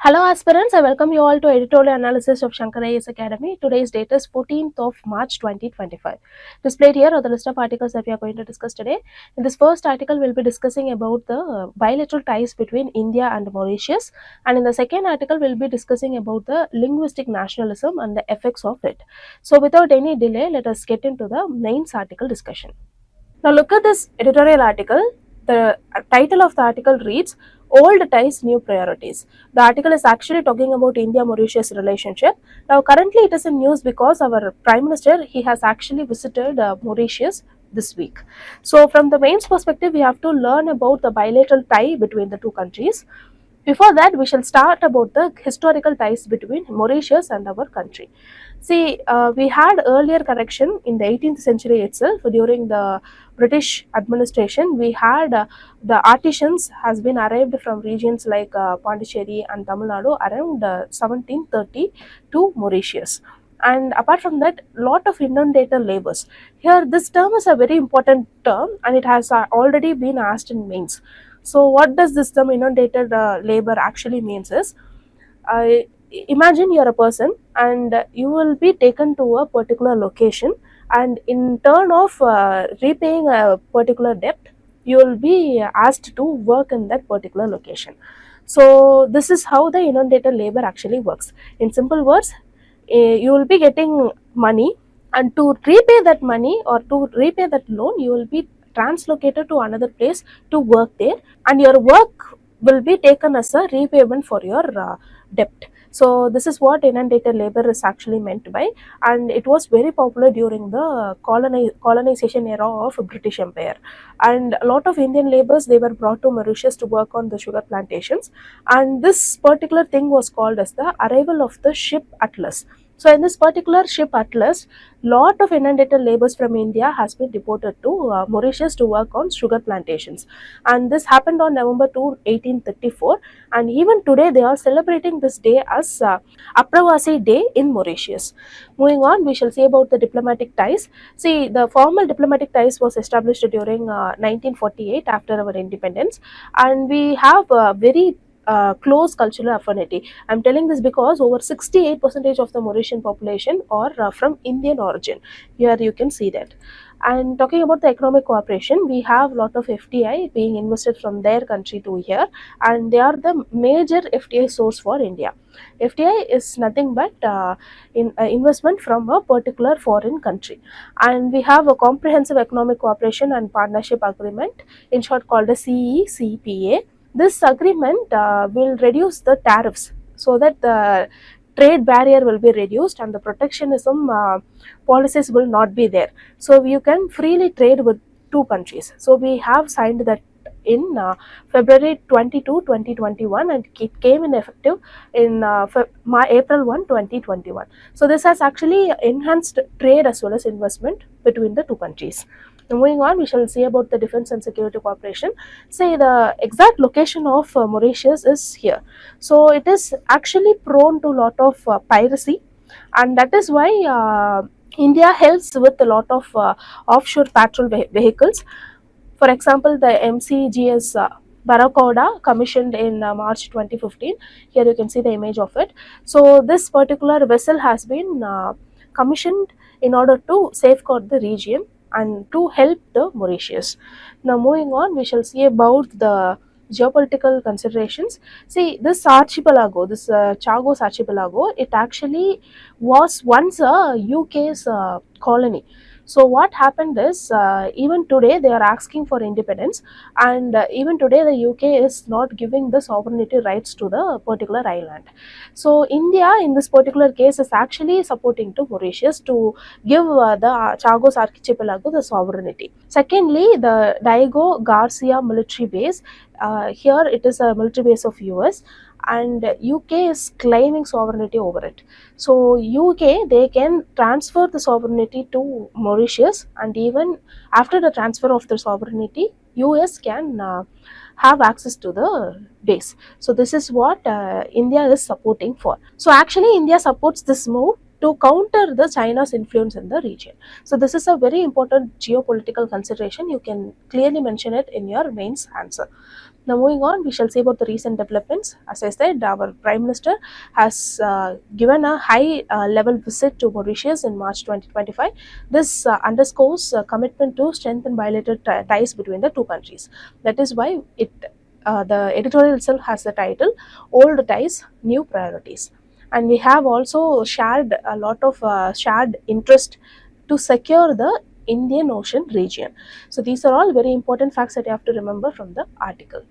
Hello aspirants, I welcome you all to Editorial Analysis of Shankar IAS Academy. Today's date is 14th of March 2025. Displayed here are the list of articles that we are going to discuss today. In this first article, we'll be discussing about the bilateral ties between India and Mauritius. And in the second article, we'll be discussing about the linguistic nationalism and the effects of it. So without any delay, let us get into the main article discussion. Now look at this editorial article. The title of the article reads Old Ties, New Priorities. The article is actually talking about India-Mauritius relationship. Now currently it is in news because our Prime Minister, he has actually visited Mauritius this week. So from the mains perspective, we have to learn about the bilateral tie between the two countries. Before that, we shall start about the historical ties between Mauritius and our country. See, we had earlier connection in the 18th century itself. During the British administration, we had the artisans has been arrived from regions like Pondicherry and Tamil Nadu around 1730 to Mauritius. And apart from that, lot of inundator labors. Here, this term is a very important term, and it has already been asked in mains. So what does this term inundated labor actually means is, uh, imagine you're a person and you will be taken to a particular location, and in turn of repaying a particular debt, you will be asked to work in that particular location. So this is how the inundated labor actually works. In simple words, you will be getting money, and to repay that money or to repay that loan, you will be translocated to another place to work there, and your work will be taken as a repayment for your debt. So this is what inundated labor is actually meant by, and it was very popular during the colonization era of British Empire. And a lot of Indian laborers, they were brought to Mauritius to work on the sugar plantations, and this particular thing was called as the arrival of the ship Atlas. So in this particular ship Atlas, lot of inundated laborers from India has been deported to Mauritius to work on sugar plantations, and this happened on November 2, 1834, and even today they are celebrating this day as Apravasi Day in Mauritius. Moving on, we shall see about the diplomatic ties. See, the formal diplomatic ties was established during 1948 after our independence, and we have a very close cultural affinity. I'm telling this because over 68% of the Mauritian population are from Indian origin. Here you can see that. And talking about the economic cooperation, we have a lot of FDI being invested from their country to here, and they are the major FDI source for India. FDI is nothing but investment from a particular foreign country, and we have a comprehensive economic cooperation and partnership agreement, in short called a CECPA. This agreement will reduce the tariffs so that the trade barrier will be reduced and the protectionism policies will not be there. So you can freely trade with two countries. So we have signed that in February 22, 2021, and it came in effective in April 1, 2021. So this has actually enhanced trade as well as investment between the two countries. Moving on, we shall see about the defense and security cooperation. Say the exact location of Mauritius is here. So it is actually prone to a lot of piracy, and that is why India helps with a lot of offshore patrol vehicles. For example, the MCGS Barracuda, commissioned in March 2015. Here you can see the image of it. So this particular vessel has been commissioned in order to safeguard the region and to help the Mauritius. Now moving on, we shall see about the geopolitical considerations. See, this archipelago, this Chagos archipelago, it actually was once a UK's colony. So what happened is, even today they are asking for independence, and even today the UK is not giving the sovereignty rights to the particular island. So India in this particular case is actually supporting to Mauritius to give the Chagos archipelago the sovereignty. Secondly, the Diego Garcia military base, here it is a military base of US, and UK is claiming sovereignty over it. So UK, they can transfer the sovereignty to Mauritius, and even after the transfer of the sovereignty, US can have access to the base. So this is what India is supporting for. So actually India supports this move to counter the China's influence in the region. So this is a very important geopolitical consideration. You can clearly mention it in your mains answer. Now, moving on, we shall see about the recent developments. As I said, our Prime Minister has given a high level visit to Mauritius in March 2025. This underscores commitment to strengthen bilateral ties between the two countries. That is why the editorial itself has the title Old Ties, New Priorities. And we have also shared a lot of shared interest to secure the Indian Ocean region. So these are all very important facts that you have to remember from the article.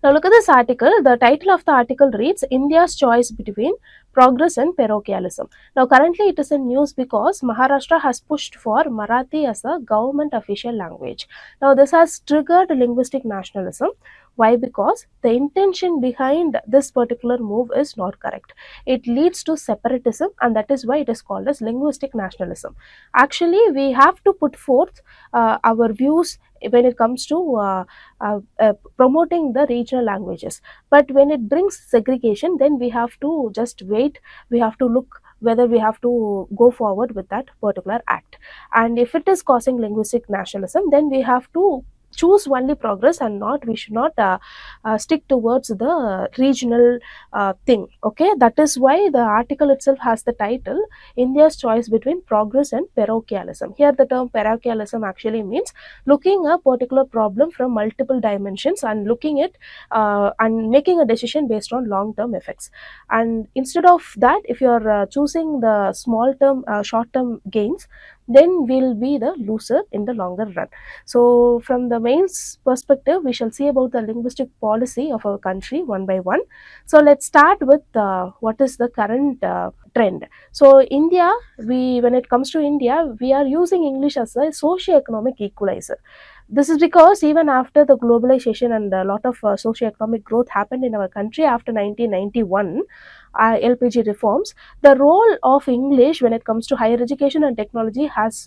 Now look at this article. The title of the article reads India's choice between progress and parochialism. Now currently it is in news because Maharashtra has pushed for Marathi as a government official language. Now this has triggered linguistic nationalism. Why? Because the intention behind this particular move is not correct. It leads to separatism, and that is why it is called as linguistic nationalism. Actually, we have to put forth our views when it comes to promoting the regional languages. But when it brings segregation, then we have to just wait. We have to look whether we have to go forward with that particular act. And if it is causing linguistic nationalism, then we have to choose only progress, and not we should not stick towards the regional thing. Okay, that is why the article itself has the title India's choice between progress and parochialism. Here the term parochialism actually means looking a particular problem from multiple dimensions and looking it and making a decision based on long term effects. And instead of that, if you are choosing the small term short term gains, then we'll be the loser in the longer run. So from the main perspective, we shall see about the linguistic policy of our country one by one. So let's start with what is the current trend. So India, when it comes to India, we are using English as a socio-economic equalizer. This is because even after the globalization and a lot of socio-economic growth happened in our country after 1991 LPG reforms, the role of English when it comes to higher education and technology has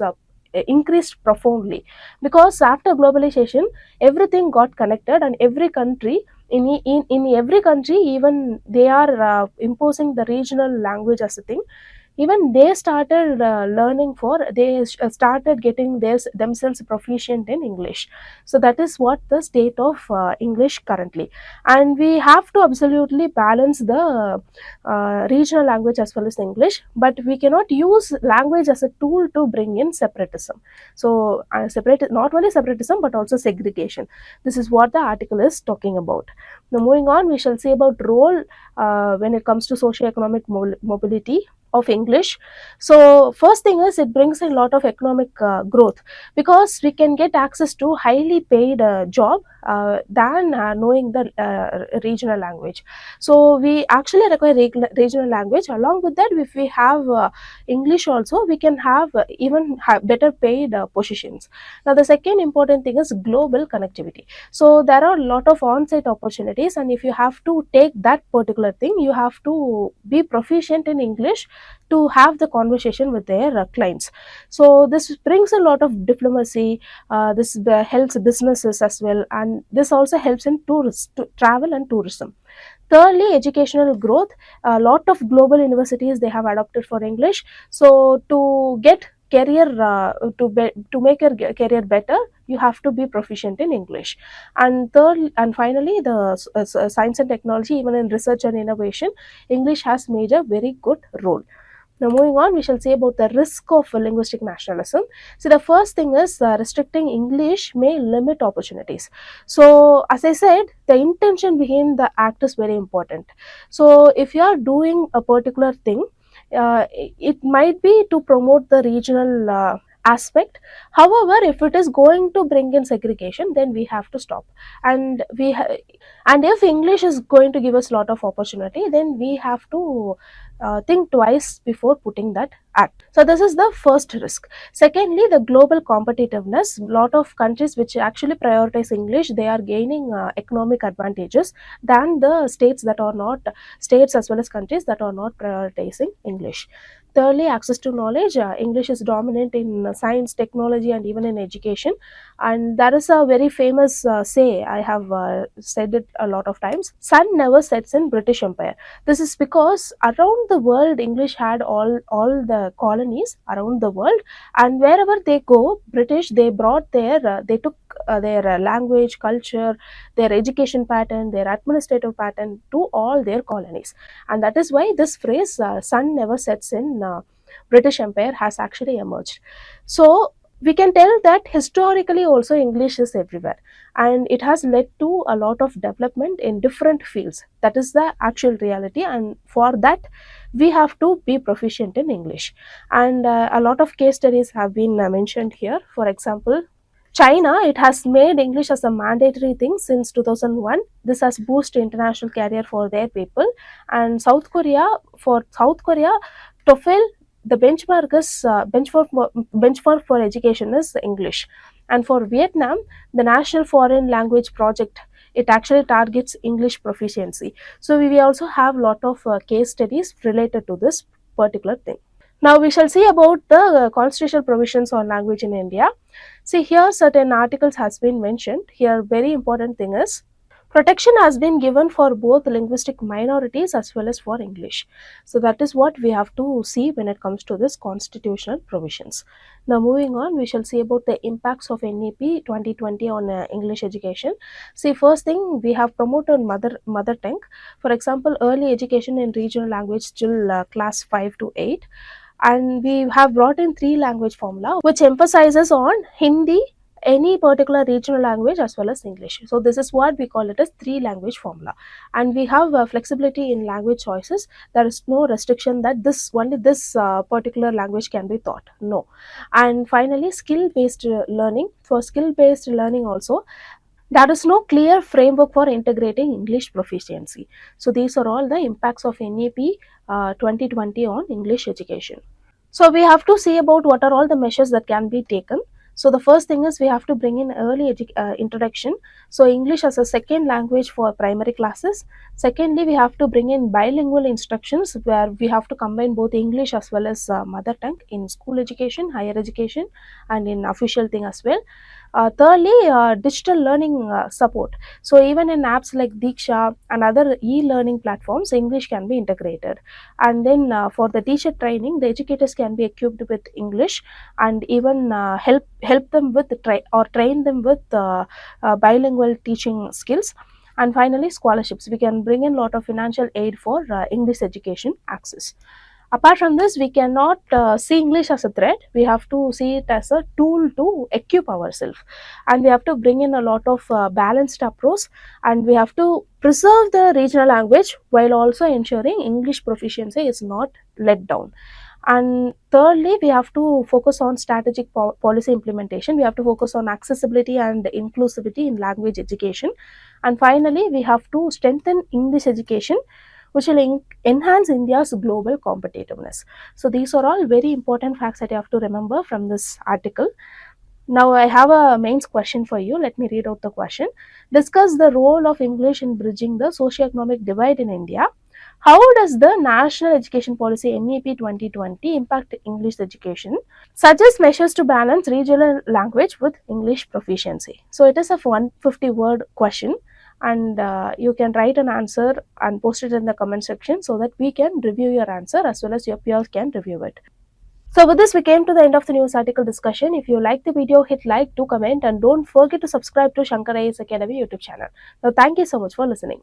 increased profoundly, because after globalization everything got connected, and every country in every country, even they are imposing the regional language as a thing. Even they started learning for they started getting themselves proficient in English. So that is what the state of English currently. And we have to absolutely balance the regional language as well as English, but we cannot use language as a tool to bring in separatism. So separate not only separatism but also segregation. This is what the article is talking about. Now moving on, we shall see about role when it comes to socio-economic mobility of English. So first thing is it brings a lot of economic growth, because we can get access to highly paid job than knowing the regional language. So we actually require regional language. Along with that, if we have English also, we can have even better paid positions. Now the second important thing is global connectivity. So there are a lot of on-site opportunities, and if you have to take that particular thing, you have to be proficient in English to have the conversation with their clients. So this brings a lot of diplomacy. This helps businesses as well, and this also helps in travel and tourism. Thirdly, educational growth. A lot of global universities, they have adopted for English. So to get career to make your career better, you have to be proficient in English. And third and finally, the science and technology, even in research and innovation, English has made a very good role. Now moving on, we shall say about the risk of linguistic nationalism. So the first thing is restricting English may limit opportunities. So as I said, the intention behind the act is very important. So if you are doing a particular thing, it might be to promote the regional aspect. However, if it is going to bring in segregation, then we have to stop. And and if English is going to give us a lot of opportunity, then we have to think twice before putting that act. So this is the first risk. Secondly, the global competitiveness. A lot of countries which actually prioritize English, they are gaining economic advantages than the states as well as countries that are not prioritizing English. Thirdly, access to knowledge. English is dominant in science, technology, and even in education. And there is a very famous say, I have said it a lot of times: sun never sets in British Empire. This is because around the world, English had all the colonies around the world, and wherever they go, British, they brought their they took their language, culture, their education pattern, their administrative pattern to all their colonies. And that is why this phrase, sun never sets in British Empire, has actually emerged. So we can tell that historically also English is everywhere, and it has led to a lot of development in different fields. That is the actual reality, and for that we have to be proficient in English. And a lot of case studies have been mentioned here. For example, China, it has made English as a mandatory thing since 2001. This has boosted international career for their people. And South Korea, TOEFL, the benchmark for education is English. And for Vietnam, the National Foreign Language Project, it actually targets English proficiency. So we also have lot of case studies related to this particular thing. Now we shall see about the constitutional provisions on language in India. See, here certain articles has been mentioned. Here very important thing is protection has been given for both linguistic minorities as well as for English. So that is what we have to see when it comes to this constitutional provisions. Now moving on, we shall see about the impacts of NEP 2020 on English education. See, first thing, we have promoted mother tongue. For example, early education in regional language till class 5 to 8. And we have brought in 3 language formula which emphasizes on Hindi, any particular regional language as well as English. So this is what we call it as 3 language formula. And we have flexibility in language choices. There is no restriction that only this particular language can be taught. No. And finally, skill based learning. For skill based learning also, there is no clear framework for integrating English proficiency. So these are all the impacts of NEP 2020 on English education. So we have to see about what are all the measures that can be taken. So the first thing is we have to bring in early introduction. So English as a second language for primary classes. Secondly, we have to bring in bilingual instructions where we have to combine both English as well as mother tongue in school education, higher education, and in official thing as well. Thirdly, digital learning support. So even in apps like Diksha and other e-learning platforms, English can be integrated. And then for the teacher training, the educators can be equipped with English, and even help them with train them with bilingual teaching skills. And finally, scholarships. We can bring in a lot of financial aid for English education access. Apart from this, we cannot see English as a threat. We have to see it as a tool to equip ourselves, and we have to bring in a lot of balanced approach, and we have to preserve the regional language while also ensuring English proficiency is not let down. And thirdly, we have to focus on strategic policy implementation. We have to focus on accessibility and inclusivity in language education. And finally, we have to strengthen English education, which will enhance India's global competitiveness. So these are all very important facts that you have to remember from this article. Now I have a mains question for you. Let me read out the question. Discuss the role of English in bridging the socio-economic divide in India. How does the National Education Policy NEP 2020 impact English education? Suggest measures to balance regional language with English proficiency. So it is a 150-word question, and you can write an answer and post it in the comment section so that we can review your answer as well as your peers can review it. So with this, we came to the end of the news article discussion. If you like the video, hit like, do comment, and don't forget to subscribe to Shankar IAS Academy YouTube channel. Now, thank you so much for listening.